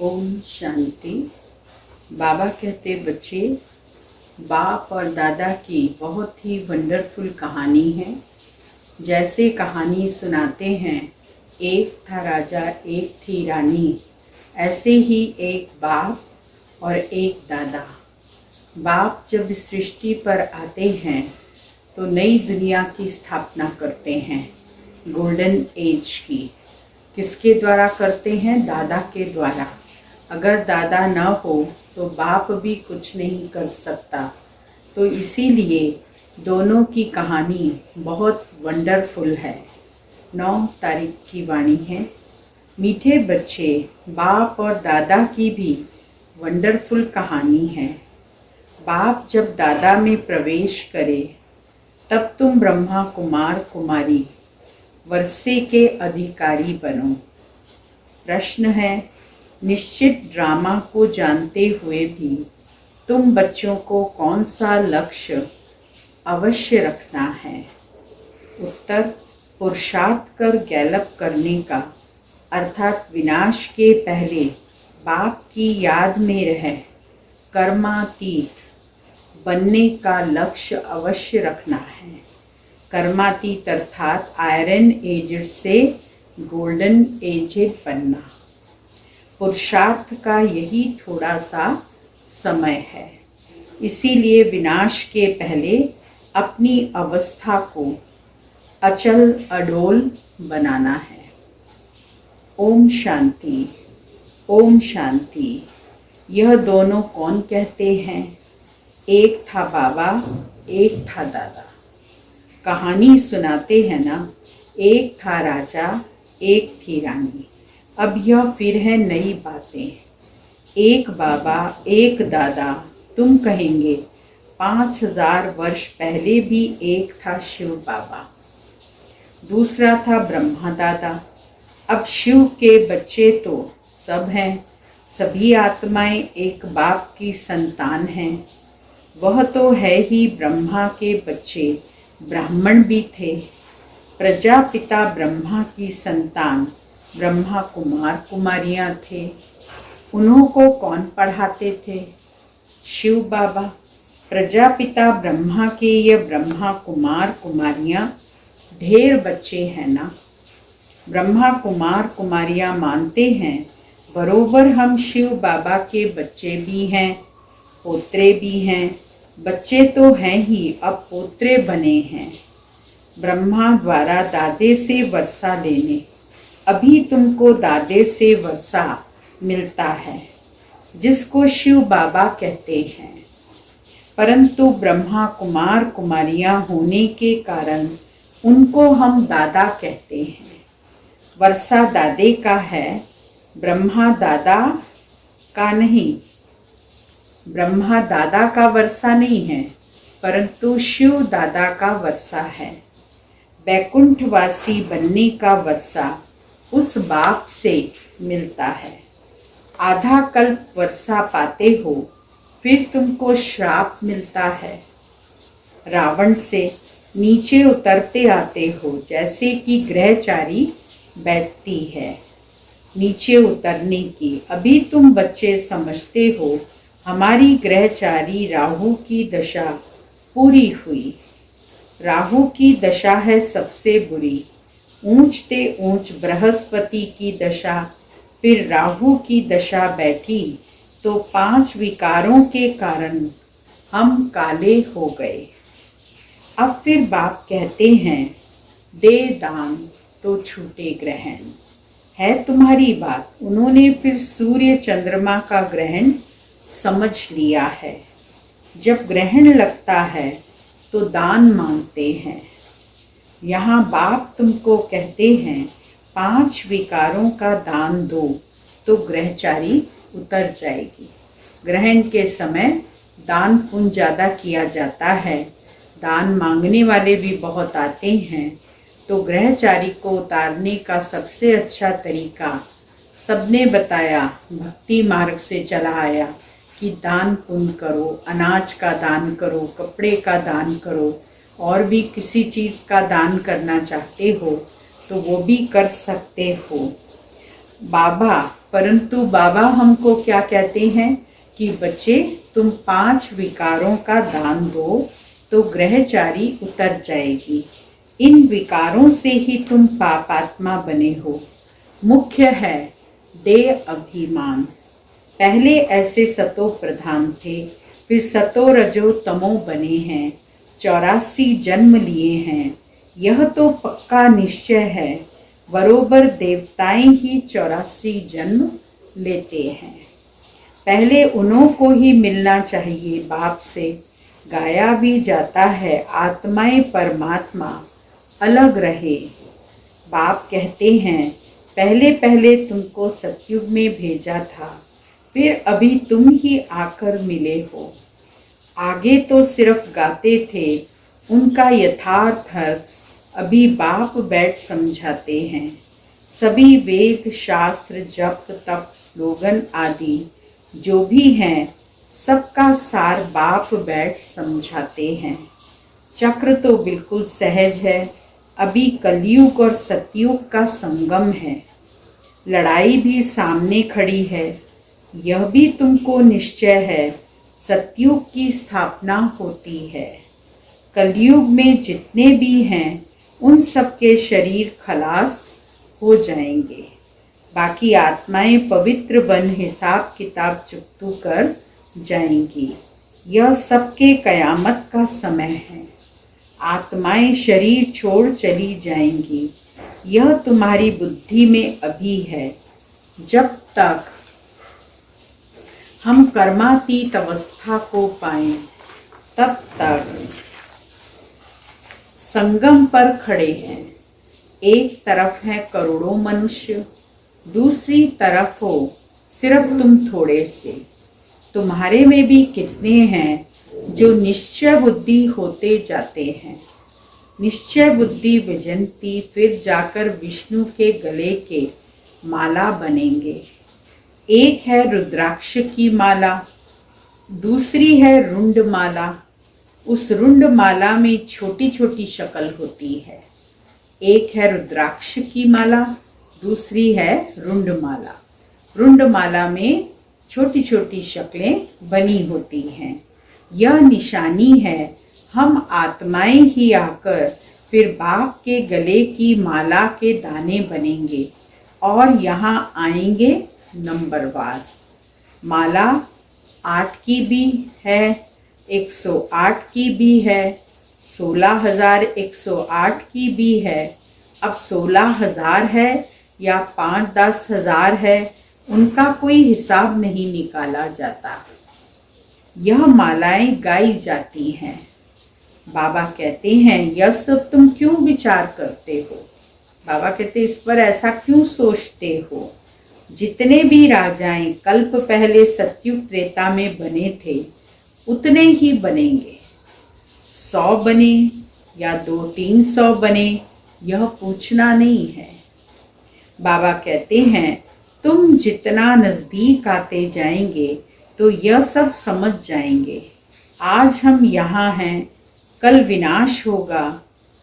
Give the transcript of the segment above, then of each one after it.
ओम शांति। बाबा कहते बच्चे, बाप और दादा की बहुत ही वंडरफुल कहानी है। जैसे कहानी सुनाते हैं, एक था राजा एक थी रानी, ऐसे ही एक बाप और एक दादा। बाप जब इस सृष्टि पर आते हैं तो नई दुनिया की स्थापना करते हैं, गोल्डन एज की। किसके द्वारा करते हैं? दादा के द्वारा। अगर दादा न हो तो बाप भी कुछ नहीं कर सकता। तो इसीलिए दोनों की कहानी बहुत वंडरफुल है। 9 तारीख की वाणी है। मीठे बच्चे, बाप और दादा की भी वंडरफुल कहानी है। बाप जब दादा में प्रवेश करे तब तुम ब्रह्मा कुमार कुमारी वर्षे के अधिकारी बनो। प्रश्न है, निश्चित ड्रामा को जानते हुए भी तुम बच्चों को कौन सा लक्ष्य अवश्य रखना है? उत्तर, पुरुषार्थ कर गैलप करने का, अर्थात विनाश के पहले बाप की याद में रह कर्मातीत बनने का लक्ष्य अवश्य रखना है। कर्मातीत अर्थात आयरन एजेड से गोल्डन एजेड बनना। पुरुषार्थ का यही थोड़ा सा समय है। इसीलिए विनाश के पहले अपनी अवस्था को अचल अडोल बनाना है। ओम शांति, ओम शांति। यह दोनों कौन कहते हैं? एक था बाबा, एक था दादा। कहानी सुनाते हैं ना, एक था राजा एक थी रानी। अब यह फिर है नई बातें। एक बाबा एक दादा। तुम कहेंगे 5000 वर्ष पहले भी एक था शिव बाबा, दूसरा था ब्रह्मा दादा। अब शिव के बच्चे तो सब हैं। सभी आत्माएं एक बाप की संतान हैं। वह तो है ही ब्रह्मा के बच्चे, ब्राह्मण भी थे। प्रजापिता ब्रह्मा की संतान ब्रह्मा कुमार कुमारियां थे। उन्हों को कौन पढ़ाते थे? शिव बाबा। प्रजापिता ब्रह्मा के ये ब्रह्मा कुमार कुमारियां ढेर बच्चे हैं ना। ब्रह्मा कुमार कुमारियां मानते हैं बरोबर हम शिव बाबा के बच्चे भी हैं, पोत्रे भी हैं। बच्चे तो हैं ही, अब पोत्रे बने हैं। ब्रह्मा द्वारा दादे से वर्षा लेने। अभी तुमको दादे से वर्षा मिलता है, जिसको शिव बाबा कहते हैं। परंतु ब्रह्मा कुमार कुमारियां होने के कारण उनको हम दादा कहते हैं। वर्षा दादे का है, ब्रह्मा दादा का नहीं। ब्रह्मा दादा का वर्षा नहीं है, परंतु शिव दादा का वर्षा है। बैकुंठवासी बनने का वर्षा उस बाप से मिलता है। आधा कल्प वर्षा पाते हो, फिर तुमको श्राप मिलता है। रावण से नीचे उतरते आते हो, जैसे कि ग्रहचारी बैठती है नीचे उतरने की। अभी तुम बच्चे समझते हो हमारी ग्रहचारी राहु की दशा पूरी हुई। राहु की दशा है सबसे बुरी। ऊंचते ऊंच बृहस्पति की दशा, फिर राहु की दशा बैठी तो 5 विकारों के कारण हम काले हो गए। अब फिर बाप कहते हैं, दे दान तो छूटे ग्रहण। है तुम्हारी बात। उन्होंने फिर सूर्य चंद्रमा का ग्रहण समझ लिया है। जब ग्रहण लगता है तो दान मांगते हैं। यहाँ बाप तुमको कहते हैं 5 विकारों का दान दो तो ग्रहचारी उतर जाएगी। ग्रहण के समय दान पुण्य ज़्यादा किया जाता है। दान मांगने वाले भी बहुत आते हैं। तो ग्रहचारी को उतारने का सबसे अच्छा तरीका सबने बताया, भक्ति मार्ग से चला आया कि दान पुण्य करो, अनाज का दान करो, कपड़े का दान करो, और भी किसी चीज़ का दान करना चाहते हो तो वो भी कर सकते हो। बाबा, परंतु बाबा हमको क्या कहते हैं कि बच्चे तुम 5 विकारों का दान दो तो ग्रहचारी उतर जाएगी। इन विकारों से ही तुम पापात्मा बने हो। मुख्य है देह अभिमान। पहले ऐसे सतो प्रधान थे, फिर सतो रजो तमो बने हैं, 84 जन्म लिए हैं। यह तो पक्का निश्चय है, बरोबर देवताएं ही 84 जन्म लेते हैं। पहले उन्हों को ही मिलना चाहिए बाप से। गाया भी जाता है, आत्माएं परमात्मा अलग रहे। बाप कहते हैं पहले पहले तुमको सतयुग में भेजा था, फिर अभी तुम ही आकर मिले हो। आगे तो सिर्फ गाते थे, उनका यथार्थ अर्थ अभी बाप बैठ समझाते हैं। सभी वेद शास्त्र जप तप स्लोगन आदि जो भी हैं, सबका सार बाप बैठ समझाते हैं। चक्र तो बिल्कुल सहज है, अभी कलयुग और सतयुग का संगम है। लड़ाई भी सामने खड़ी है, यह भी तुमको निश्चय है, सतयुग की स्थापना होती है। कलयुग में जितने भी हैं, उन सबके शरीर खलास हो जाएंगे। बाकी आत्माएं पवित्र बन हिसाब किताब चुकतू कर जाएंगी। यह सबके कयामत का समय है। आत्माएं शरीर छोड़ चली जाएंगी। यह तुम्हारी बुद्धि में अभी है। जब तक हम कर्मातीत अवस्था को पाएं, तब तक संगम पर खड़े हैं। एक तरफ है करोड़ों मनुष्य, दूसरी तरफ हो सिर्फ तुम थोड़े से। तुम्हारे में भी कितने हैं जो निश्चय बुद्धि होते जाते हैं। निश्चय बुद्धि विजंती, फिर जाकर विष्णु के गले के माला बनेंगे। एक है रुद्राक्ष की माला, दूसरी है रुंड माला। उस रुंड माला में छोटी छोटी शक्ल होती है। एक है रुद्राक्ष की माला, दूसरी है रुंड माला। रुंड माला में छोटी छोटी शक्लें बनी होती हैं। यह निशानी है, हम आत्माएं ही आकर फिर बाप के गले की माला के दाने बनेंगे और यहाँ आएंगे नंबरवार। माला 8 की भी है, 108 की भी है, 16,108 की भी है। अब 16,000 है या 5-10 हजार है, उनका कोई हिसाब नहीं निकाला जाता। यह मालाएं गाई जाती हैं। बाबा कहते हैं यह सब तुम क्यों विचार करते हो। बाबा कहते इस पर ऐसा क्यों सोचते हो। जितने भी राजाएं कल्प पहले सतयुग त्रेता में बने थे, उतने ही बनेंगे। 100 बने या 200-300 बने, यह पूछना नहीं है। बाबा कहते हैं तुम जितना नजदीक आते जाएंगे तो यह सब समझ जाएंगे। आज हम यहाँ हैं, कल विनाश होगा,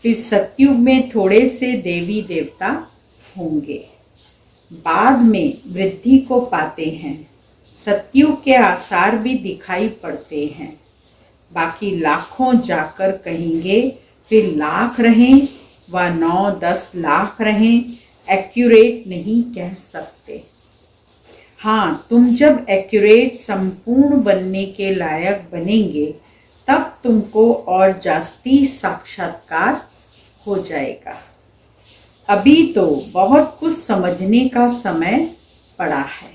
फिर सतयुग में थोड़े से देवी देवता होंगे, बाद में वृद्धि को पाते हैं। सतयुग के आसार भी दिखाई पड़ते हैं। बाकी लाखों जाकर कहेंगे, फिर लाख रहें व 9-10 लाख रहें, एक्यूरेट नहीं कह सकते। हाँ, तुम जब एक्यूरेट संपूर्ण बनने के लायक बनेंगे, तब तुमको और जास्ती साक्षात्कार हो जाएगा। अभी तो बहुत कुछ समझने का समय पड़ा है।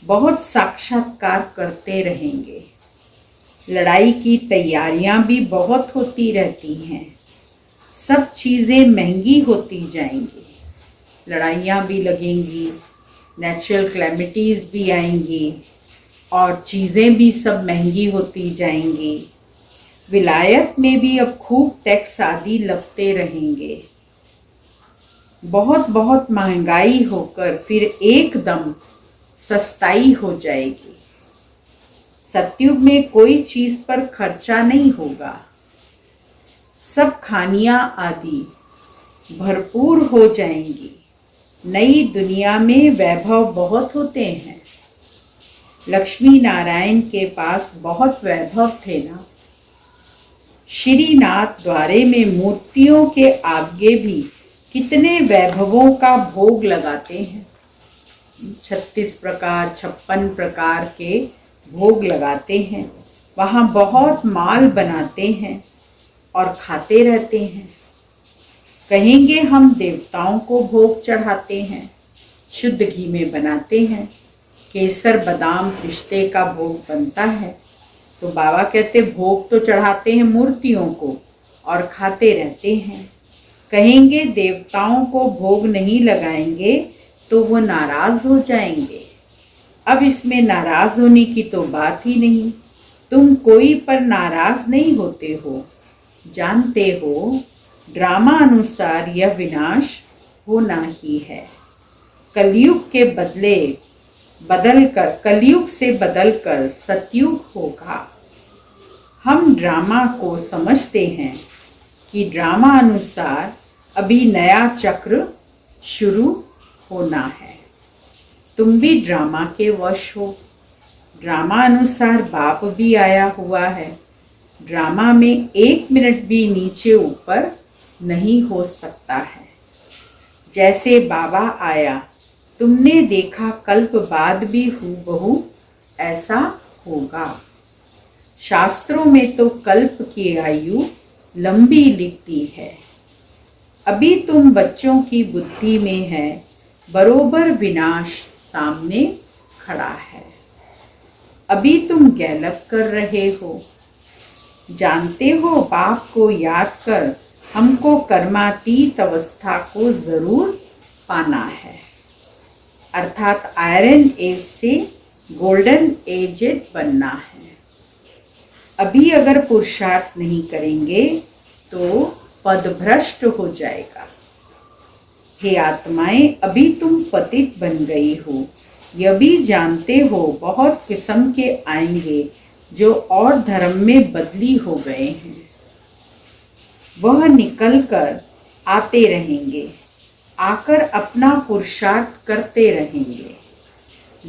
बहुत साक्षात्कार करते रहेंगे। लड़ाई की तैयारियां भी बहुत होती रहती हैं। सब चीज़ें महंगी होती जाएंगी। लड़ाइयाँ भी लगेंगी, नेचुरल क्लैमिटीज़ भी आएंगी और चीज़ें भी सब महंगी होती जाएंगी। विलायत में भी अब खूब टैक्स आदि लगते रहेंगे। बहुत बहुत महंगाई होकर फिर एकदम सस्ताई हो जाएगी। सतयुग में कोई चीज़ पर खर्चा नहीं होगा। सब खानियाँ आदि भरपूर हो जाएंगी। नई दुनिया में वैभव बहुत होते हैं। लक्ष्मी नारायण के पास बहुत वैभव थे ना। श्रीनाथ द्वारे में मूर्तियों के आगे भी कितने वैभवों का भोग लगाते हैं। 36 प्रकार 56 प्रकार के भोग लगाते हैं। वहाँ बहुत माल बनाते हैं और खाते रहते हैं। कहेंगे हम देवताओं को भोग चढ़ाते हैं, शुद्ध घी में बनाते हैं, केसर बादाम पिस्ते का भोग बनता है। तो बाबा कहते भोग तो चढ़ाते हैं मूर्तियों को और खाते रहते हैं। कहेंगे देवताओं को भोग नहीं लगाएंगे तो वो नाराज हो जाएंगे। अब इसमें नाराज होने की तो बात ही नहीं। तुम कोई पर नाराज नहीं होते हो। जानते हो ड्रामा अनुसार यह विनाश होना ही है। कलयुग के कलयुग से बदलकर सतयुग होगा। हम ड्रामा को समझते हैं कि ड्रामा अनुसार अभी नया चक्र शुरू होना है। तुम भी ड्रामा के वश हो। ड्रामा अनुसार बाप भी आया हुआ है। ड्रामा में 1 मिनट भी नीचे ऊपर नहीं हो सकता है। जैसे बाबा आया तुमने देखा, कल्प बाद भी हूबहू ऐसा होगा। शास्त्रों में तो कल्प की आयु लंबी लिखती है। अभी तुम बच्चों की बुद्धि में है, बरोबर विनाश सामने खड़ा है। अभी तुम गैलप कर रहे हो। जानते हो बाप को याद कर हमको कर्मातीत अवस्था को जरूर पाना है, अर्थात आयरन एज से गोल्डन एजेड बनना है। अभी अगर पुरुषार्थ नहीं करेंगे तो पदभ्रष्ट हो जाएगा। हे आत्माएं, अभी तुम पतित बन गई हो। यह भी जानते हो बहुत किस्म के आएंगे जो और धर्म में बदली हो गए हैं। वह निकल कर आते रहेंगे, आकर अपना पुरुषार्थ करते रहेंगे।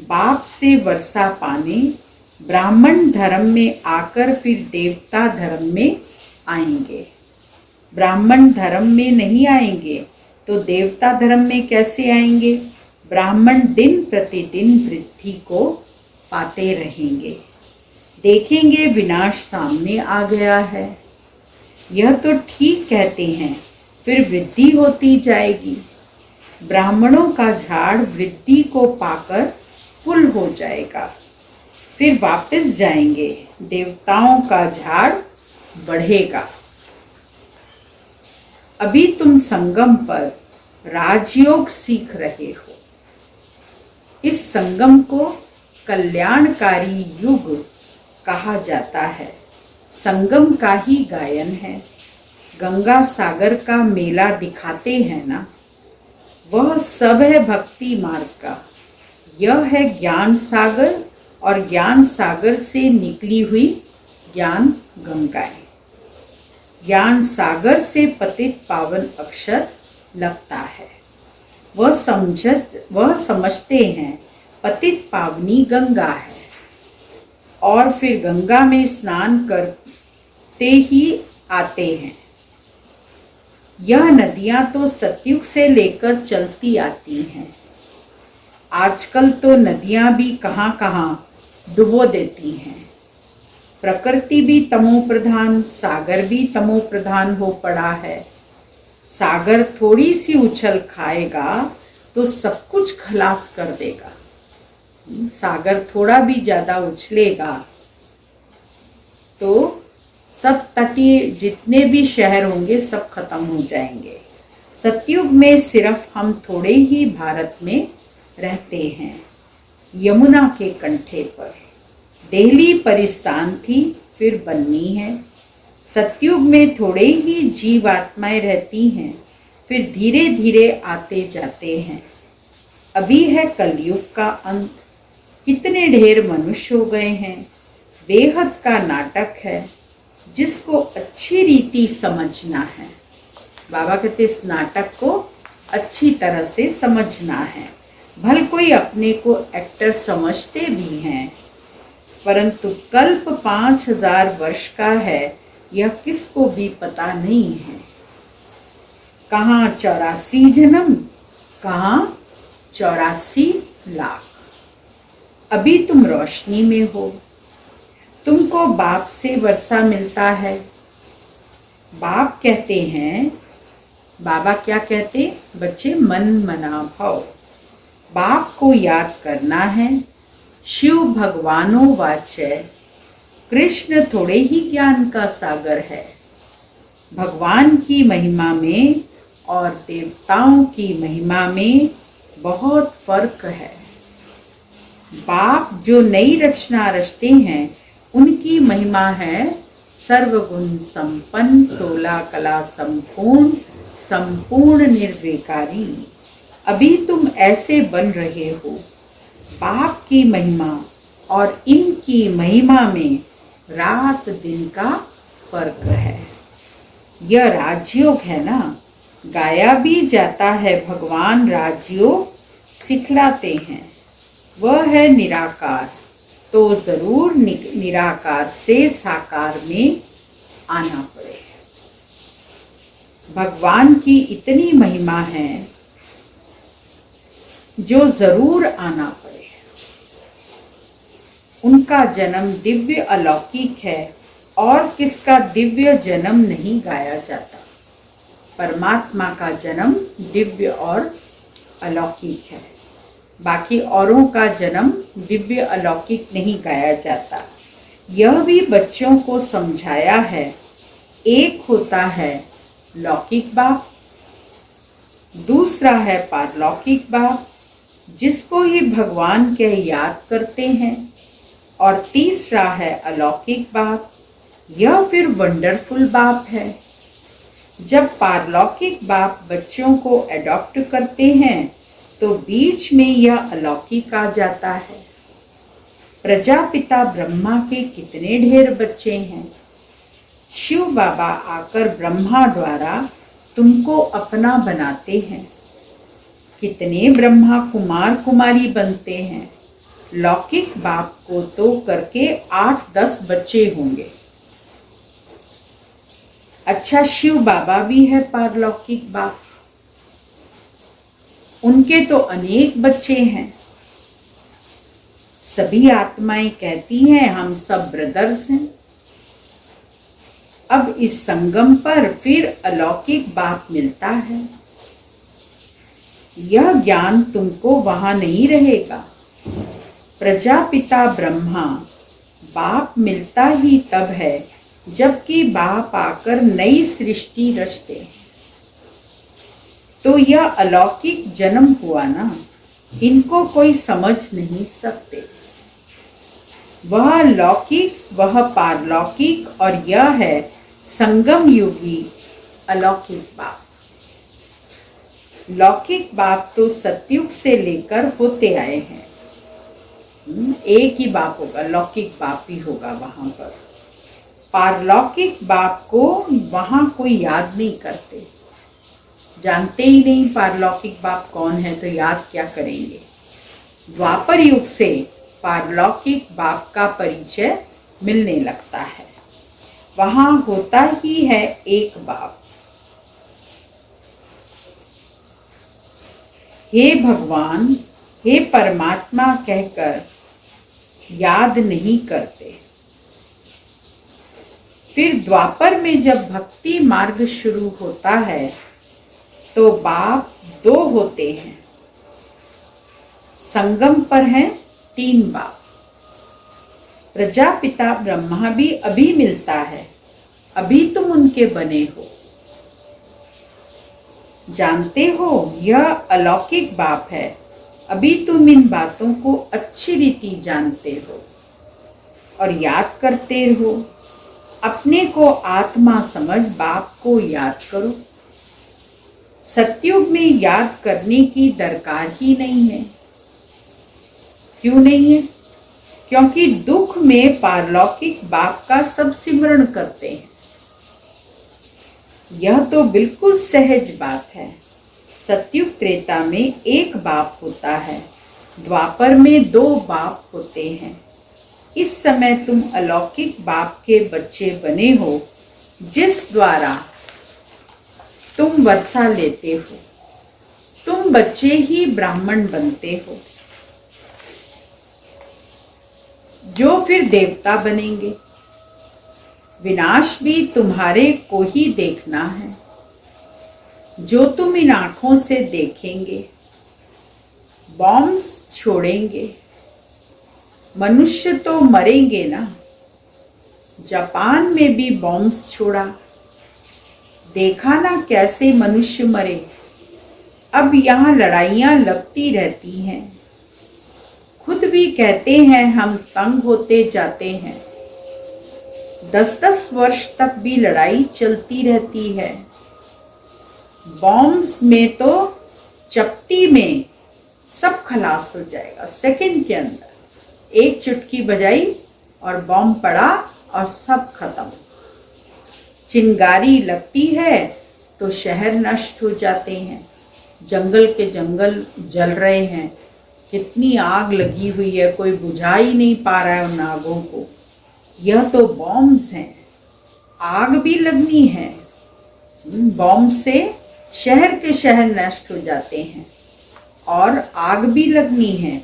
बाप से वर्षा पाने ब्राह्मण धर्म में आकर फिर देवता धर्म में आएंगे। ब्राह्मण धर्म में नहीं आएंगे तो देवता धर्म में कैसे आएंगे? ब्राह्मण दिन प्रतिदिन वृद्धि को पाते रहेंगे। देखेंगे विनाश सामने आ गया है। यह तो ठीक कहते हैं, फिर वृद्धि होती जाएगी। ब्राह्मणों का झाड़ वृद्धि को पाकर फुल हो जाएगा, फिर वापस जाएंगे। देवताओं का झाड़ बढ़ेगा। अभी तुम संगम पर राजयोग सीख रहे हो। इस संगम को कल्याणकारी युग कहा जाता है। संगम का ही गायन है। गंगा सागर का मेला दिखाते हैं ना, वह सब है भक्ति मार्ग का। यह है ज्ञान सागर और ज्ञान सागर से निकली हुई ज्ञान गंगाएं। ज्ञान सागर से पतित पावन अक्षर लगता है। वह समझते हैं पतित पावनी गंगा है और फिर गंगा में स्नान करते ही आते हैं। यह नदियां तो सतयुग से लेकर चलती आती हैं। आजकल तो नदियां भी कहाँ कहाँ डुबो देती हैं। प्रकृति भी तमो प्रधान, सागर भी तमो प्रधान हो पड़ा है। सागर थोड़ी सी उछल खाएगा तो सब कुछ खलास कर देगा। सागर थोड़ा भी ज्यादा उछलेगा तो सब तटीय जितने भी शहर होंगे सब खत्म हो जाएंगे। सतयुग में सिर्फ हम थोड़े ही भारत में रहते हैं। यमुना के कंठे पर दिल्ली परिस्तान थी, फिर बननी है। सतयुग में थोड़े ही जीवात्माएं रहती हैं, फिर धीरे धीरे आते जाते हैं। अभी है कलयुग का अंत। कितने ढेर मनुष्य हो गए हैं। बेहद का नाटक है जिसको अच्छी रीति समझना है। बाबा कहते इस नाटक को अच्छी तरह से समझना है। भल कोई अपने को एक्टर समझते भी हैं, परंतु कल्प 5000 वर्ष का है, यह किसको भी पता नहीं है। कहाँ 84 जन्म, कहाँ 84 लाख। अभी तुम रोशनी में हो, तुमको बाप से वर्षा मिलता है। बाप कहते हैं, बाबा क्या कहते, बच्चे मन मना भाव। बाप को याद करना है। शिव भगवानो वाच्य, कृष्ण थोड़े ही ज्ञान का सागर है। भगवान की महिमा में और देवताओं की महिमा में बहुत फर्क है। बाप जो नई रचना रचते हैं, उनकी महिमा है सर्वगुण संपन्न, 16 कला संपूर्ण, संपूर्ण निर्विकारी। अभी तुम ऐसे बन रहे हो। बाप की महिमा और इनकी महिमा में रात दिन का फर्क है। यह राजयोग है ना, गाया भी जाता है। भगवान राजयोग सिखलाते हैं। वह है निराकार, तो जरूर निराकार से साकार में आना पड़े। भगवान की इतनी महिमा है जो जरूर आना पड़े। उनका जन्म दिव्य अलौकिक है और किसका दिव्य जन्म नहीं गाया जाता। परमात्मा का जन्म दिव्य और अलौकिक है, बाकी औरों का जन्म दिव्य अलौकिक नहीं गाया जाता। यह भी बच्चों को समझाया है। एक होता है लौकिक बाप, दूसरा है पारलौकिक बाप, जिसको ही भगवान के याद करते हैं, और तीसरा है अलौकिक बाप। यह फिर वंडरफुल बाप है। जब पारलौकिक बाप बच्चों को अडॉप्ट करते हैं, तो बीच में यह अलौकिक आ जाता है। प्रजापिता ब्रह्मा के कितने ढेर बच्चे हैं। शिव बाबा आकर ब्रह्मा द्वारा तुमको अपना बनाते हैं। कितने ब्रह्मा कुमार कुमारी बनते हैं। लौकिक बाप को तो करके 8-10 बच्चे होंगे। अच्छा, शिव बाबा भी है पारलौकिक बाप, उनके तो अनेक बच्चे हैं। सभी आत्माएं कहती हैं हम सब ब्रदर्स हैं। अब इस संगम पर फिर अलौकिक बाप मिलता है। यह ज्ञान तुमको वहां नहीं रहेगा। प्रजापिता ब्रह्मा बाप मिलता ही तब है जबकि बाप आकर नई सृष्टि रचते हैं। तो यह अलौकिक जन्म हुआ ना, इनको कोई समझ नहीं सकते। वह लौकिक, वह पारलौकिक, और यह है संगम युगी अलौकिक बाप। लौकिक बाप तो सतयुग से लेकर होते आए हैं। एक ही बाप होगा, लौकिक बाप ही होगा वहां पर। पारलौकिक बाप को वहां कोई याद नहीं करते, जानते ही नहीं पारलौकिक बाप कौन है, तो याद क्या करेंगे। द्वापर युग से पारलौकिक बाप का परिचय मिलने लगता है। वहां होता ही है एक बाप। हे भगवान, हे परमात्मा कहकर याद नहीं करते। फिर द्वापर में जब भक्ति मार्ग शुरू होता है तो बाप 2 होते हैं। संगम पर हैं 3 बाप। प्रजापिता ब्रह्मा भी अभी मिलता है, अभी तुम उनके बने हो। जानते हो यह अलौकिक बाप है, अभी तुम इन बातों को अच्छी रीति जानते हो और याद करते हो। अपने को आत्मा समझ बाप को याद करो। सतयुग में याद करने की दरकार ही नहीं है। क्यों नहीं है? क्योंकि दुख में पारलौकिक बाप का सब सिमरण करते हैं। यह तो बिल्कुल सहज बात है। सतयुग त्रेता में एक बाप होता है, द्वापर में 2 बाप होते हैं। इस समय तुम अलौकिक बाप के बच्चे बने हो, जिस द्वारा तुम वर्षा लेते हो। तुम बच्चे ही ब्राह्मण बनते हो, जो फिर देवता बनेंगे। विनाश भी तुम्हारे को ही देखना है, जो तुम इन आंखों से देखेंगे। बॉम्ब्स छोड़ेंगे, मनुष्य तो मरेंगे ना। जापान में भी बॉम्ब्स छोड़ा, देखा ना कैसे मनुष्य मरे। अब यहाँ लड़ाइयाँ लगती रहती हैं। खुद भी कहते हैं हम तंग होते जाते हैं। 10-10 वर्ष तक भी लड़ाई चलती रहती है। बॉम्ब्स में तो चपटी में सब खलास हो जाएगा, सेकंड के अंदर। एक चुटकी बजाई और बॉम्ब पड़ा और सब खत्म। चिंगारी लगती है तो शहर नष्ट हो जाते हैं। जंगल के जंगल जल रहे हैं, कितनी आग लगी हुई है, कोई बुझा ही नहीं पा रहा है उन आगों को। यह तो बॉम्ब्स हैं, आग भी लगनी है। बॉम्ब से शहर के शहर नष्ट हो जाते हैं और आग भी लगनी है।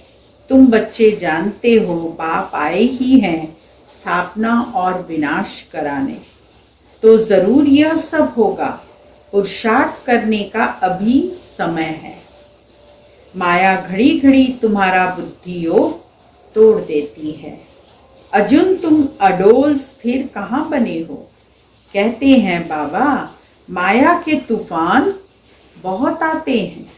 तुम बच्चे जानते हो बाप आए ही हैं स्थापना और विनाश कराने, तो जरूर यह सब होगा। पुरुषार्थ करने का अभी समय है। माया घड़ी घड़ी तुम्हारा बुद्धि योग तोड़ देती है। अर्जुन तुम अडोल स्थिर कहाँ बने हो? कहते हैं बाबा माया के तूफान बहुत आते हैं।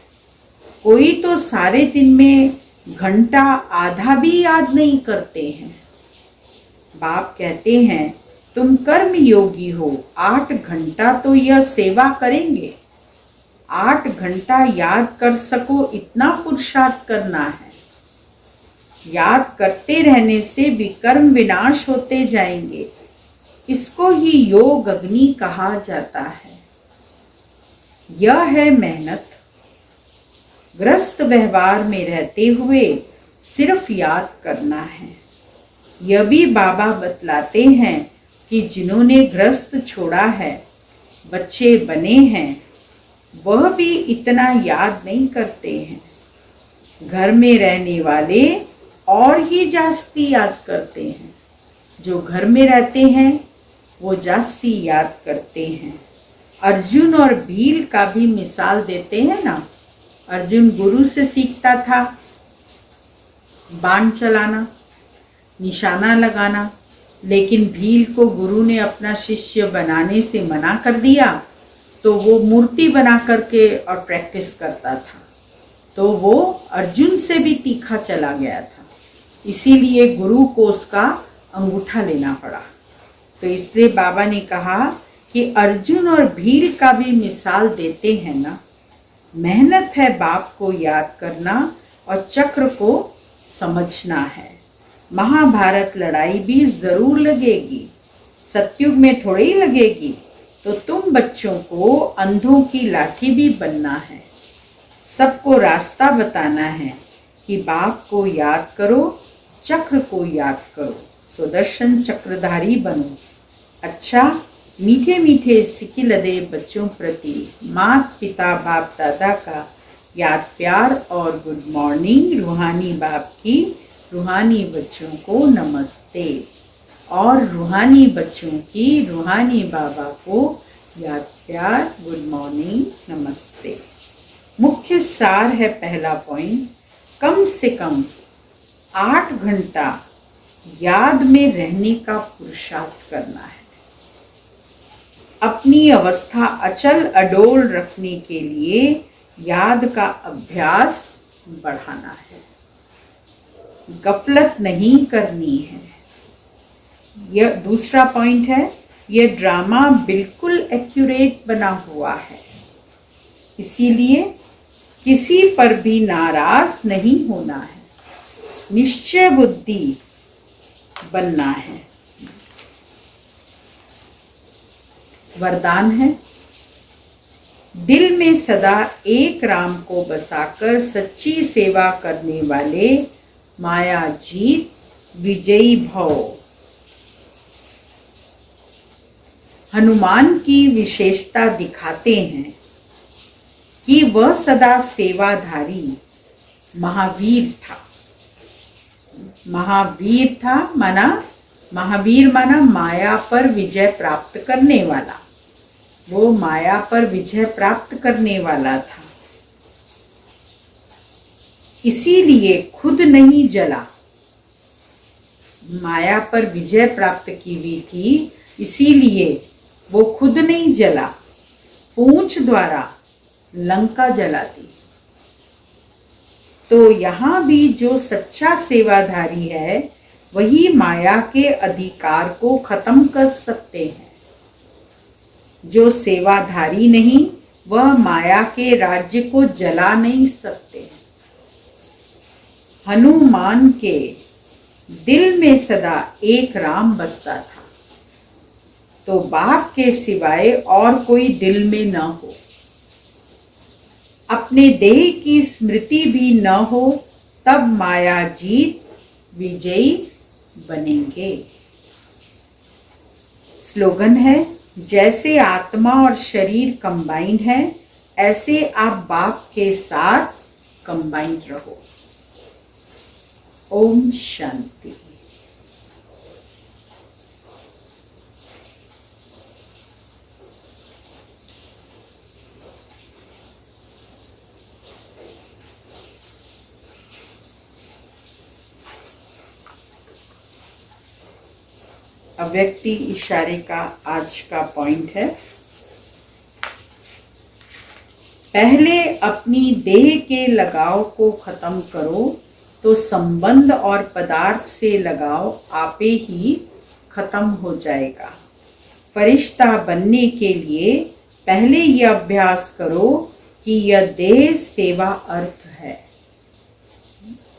कोई तो सारे दिन में घंटा आधा भी याद नहीं करते हैं। बाप कहते हैं तुम कर्म योगी हो, 8 घंटा तो यह सेवा करेंगे। 8 घंटा याद कर सको इतना पुरुषार्थ करना है। याद करते रहने से भी कर्म विनाश होते जाएंगे। इसको ही योग अग्नि कहा जाता है। यह है मेहनत। ग्रस्त व्यवहार में रहते हुए सिर्फ याद करना है। यह भी बाबा बतलाते हैं कि जिन्होंने ग्रस्त छोड़ा है, बच्चे बने हैं, वह भी इतना याद नहीं करते हैं। घर में रहने वाले और ही जास्ती याद करते हैं। जो घर में रहते हैं वो जास्ती याद करते हैं। अर्जुन और भील का भी मिसाल देते हैं ना। अर्जुन गुरु से सीखता था बाण चलाना, निशाना लगाना, लेकिन भील को गुरु ने अपना शिष्य बनाने से मना कर दिया, तो वो मूर्ति बना करके और प्रैक्टिस करता था, तो वो अर्जुन से भी तीखा चला गया था। इसीलिए गुरु को उसका अंगूठा लेना पड़ा। तो इसलिए बाबा ने कहा कि अर्जुन और भील का भी मिसाल देते हैं ना। मेहनत है बाप को याद करना और चक्र को समझना है। महाभारत लड़ाई भी जरूर लगेगी, सतयुग में थोड़ी ही लगेगी। तो तुम बच्चों को अंधों की लाठी भी बनना है। सबको रास्ता बताना है कि बाप को याद करो, चक्र को याद करो, सुदर्शन चक्रधारी बनो। अच्छा मीठे मीठे सिकिलदे बच्चों प्रति माता पिता बाप दादा का याद प्यार और गुड मॉर्निंग। रूहानी बाप की रूहानी बच्चों को नमस्ते और रूहानी बच्चों की रूहानी बाबा को याद प्यार गुड मॉर्निंग नमस्ते। मुख्य सार है पहला पॉइंट, कम से कम 8 घंटा याद में रहने का पुरुषार्थ करना है। अपनी अवस्था अचल अडोल रखने के लिए याद का अभ्यास बढ़ाना है। गफलत नहीं करनी है। यह दूसरा पॉइंट है। यह ड्रामा बिल्कुल एक्यूरेट बना हुआ है, इसीलिए किसी पर भी नाराज नहीं होना है। निश्चय बुद्धि बनना है। वरदान है दिल में सदा एक राम को बसाकर सच्ची सेवा करने वाले माया जीत विजयी भव। हनुमान की विशेषता दिखाते हैं कि वह सदा सेवाधारी महावीर था। महावीर माना माया पर विजय प्राप्त करने वाला। वो माया पर विजय प्राप्त करने वाला था, इसीलिए खुद नहीं जला। माया पर विजय प्राप्त की हुई थी, इसीलिए वो खुद नहीं जला, पूंछ द्वारा लंका जला दी। तो यहाँ भी जो सच्चा सेवाधारी है वही माया के अधिकार को खत्म कर सकते हैं। जो सेवाधारी नहीं वह माया के राज्य को जला नहीं सकते। हनुमान के दिल में सदा एक राम बसता था, तो बाप के सिवाय और कोई दिल में न हो, अपने देह की स्मृति भी न हो, तब माया जीत विजयी बनेंगे। स्लोगन है, जैसे आत्मा और शरीर कंबाइंड है, ऐसे आप बाप के साथ कंबाइंड रहो। ओम शांति। अव्यक्ति इशारे का आज का पॉइंट है, पहले अपनी देह के लगाव को खत्म करो तो संबंध और पदार्थ से लगाव आपे ही खत्म हो जाएगा। फरिश्ता बनने के लिए पहले यह अभ्यास करो कि यह देह सेवा अर्थ है,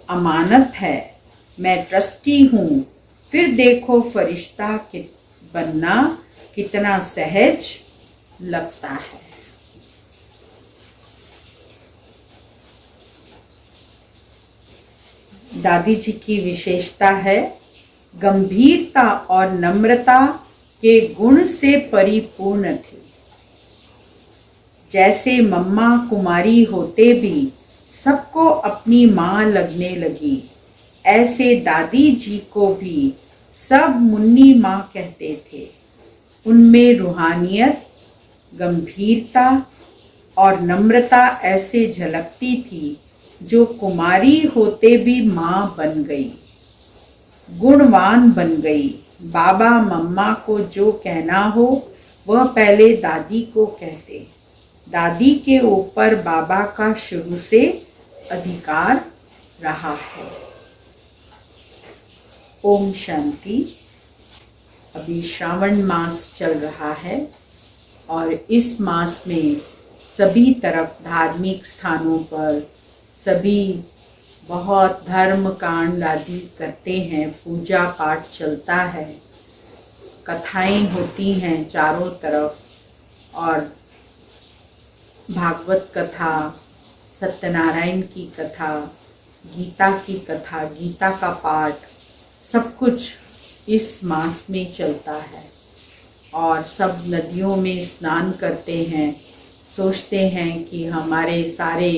अमानत है, मैं ट्रस्टी हूँ। फिर देखो फरिश्ता बनना कितना सहज लगता है। दादी जी की विशेषता है, गंभीरता और नम्रता के गुण से परिपूर्ण थी। जैसे मम्मा कुमारी होते भी सबको अपनी माँ लगने लगी, ऐसे दादी जी को भी सब मुन्नी माँ कहते थे। उनमें रूहानियत, गंभीरता और नम्रता ऐसे झलकती थी जो कुमारी होते भी माँ बन गई, गुणवान बन गई। बाबा मम्मा को जो कहना हो वह पहले दादी को कहते। दादी के ऊपर बाबा का शुरू से अधिकार रहा है। ओम शांति। अभी श्रावण मास चल रहा है और इस मास में सभी तरफ धार्मिक स्थानों पर सभी बहुत धर्म कांड आदि करते हैं, पूजा पाठ चलता है, कथाएं होती हैं चारों तरफ, और भागवत कथा, सत्यनारायण की कथा, गीता की कथा, गीता का पाठ, सब कुछ इस मास में चलता है। और सब नदियों में स्नान करते हैं, सोचते हैं कि हमारे सारे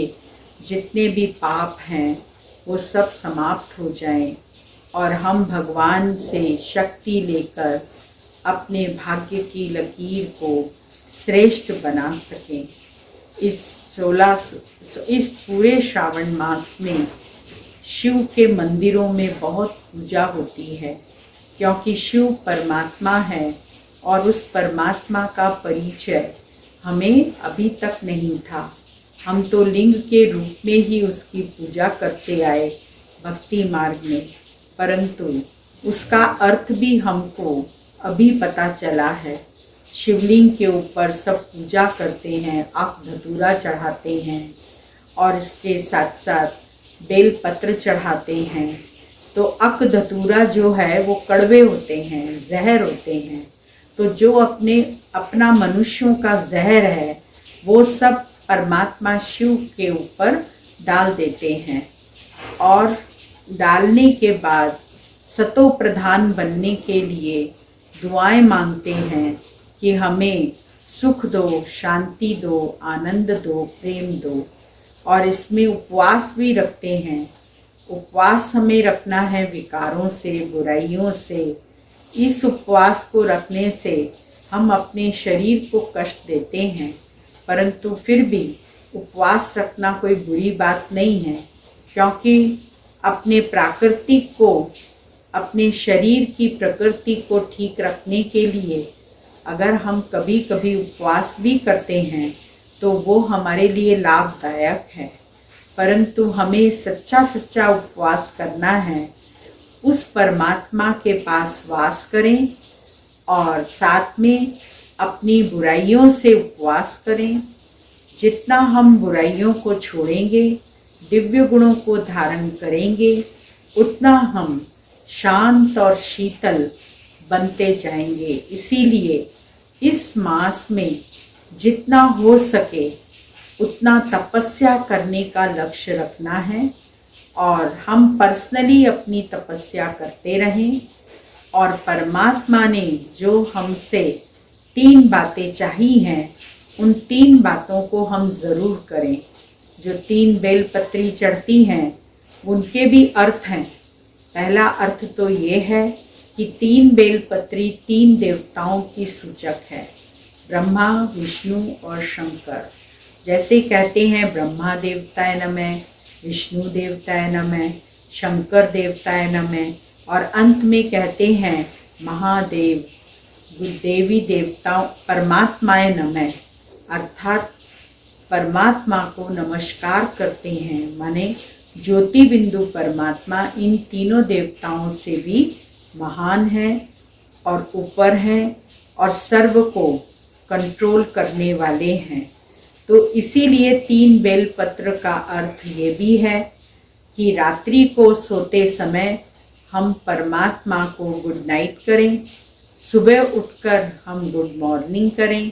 जितने भी पाप हैं वो सब समाप्त हो जाएं और हम भगवान से शक्ति लेकर अपने भाग्य की लकीर को श्रेष्ठ बना सकें। इस पूरे श्रावण मास में शिव के मंदिरों में बहुत पूजा होती है, क्योंकि शिव परमात्मा है और उस परमात्मा का परिचय हमें अभी तक नहीं था। हम तो लिंग के रूप में ही उसकी पूजा करते आए भक्ति मार्ग में, परंतु उसका अर्थ भी हमको अभी पता चला है। शिवलिंग के ऊपर सब पूजा करते हैं, अख धतूरा चढ़ाते हैं और इसके साथ साथ बेल पत्र चढ़ाते हैं। तो अक धतूरा जो है वो कड़वे होते हैं, जहर होते हैं। तो जो अपना मनुष्यों का जहर है वो सब परमात्मा शिव के ऊपर डाल देते हैं और डालने के बाद सतो प्रधान बनने के लिए दुआएं मांगते हैं कि हमें सुख दो, शांति दो, आनंद दो, प्रेम दो। और इसमें उपवास भी रखते हैं। उपवास हमें रखना है विकारों से, बुराइयों से। इस उपवास को रखने से हम अपने शरीर को कष्ट देते हैं, परंतु फिर भी उपवास रखना कोई बुरी बात नहीं है, क्योंकि अपने प्राकृतिक को, अपने शरीर की प्रकृति को ठीक रखने के लिए अगर हम कभी कभी उपवास भी करते हैं तो वो हमारे लिए लाभदायक है। परंतु हमें सच्चा सच्चा उपवास करना है। उस परमात्मा के पास वास करें और साथ में अपनी बुराइयों से उपवास करें। जितना हम बुराइयों को छोड़ेंगे, दिव्य गुणों को धारण करेंगे, उतना हम शांत और शीतल बनते जाएंगे। इसीलिए इस मास में जितना हो सके उतना तपस्या करने का लक्ष्य रखना है और हम पर्सनली अपनी तपस्या करते रहें। और परमात्मा ने जो हमसे 3 बातें चाही हैं, उन 3 बातों को हम ज़रूर करें। जो 3 बेलपत्री चढ़ती हैं उनके भी अर्थ हैं। पहला अर्थ तो ये है कि 3 बेलपत्री 3 देवताओं की सूचक है, ब्रह्मा, विष्णु और शंकर। जैसे कहते हैं ब्रह्मा देवताय नमः, विष्णु देवताय नमः, शंकर देवताय नमः और अंत में कहते हैं महादेव, देवी देवताओं परमात्माय नमः, अर्थात परमात्मा को नमस्कार करते हैं। माने ज्योति बिंदु परमात्मा इन तीनों देवताओं से भी महान है और ऊपर हैं और सर्व को कंट्रोल करने वाले हैं। तो इसीलिए 3 बेलपत्र का अर्थ ये भी है कि रात्रि को सोते समय हम परमात्मा को गुड नाइट करें, सुबह उठकर हम गुड मॉर्निंग करें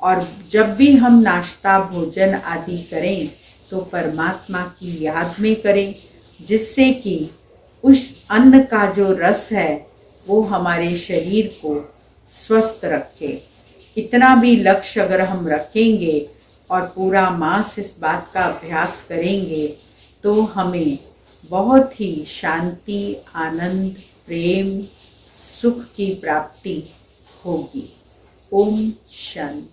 और जब भी हम नाश्ता भोजन आदि करें तो परमात्मा की याद में करें, जिससे कि उस अन्न का जो रस है वो हमारे शरीर को स्वस्थ रखे। इतना भी लक्ष्य अगर हम रखेंगे और पूरा मास इस बात का अभ्यास करेंगे तो हमें बहुत ही शांति, आनंद, प्रेम, सुख की प्राप्ति होगी। ओम शांति।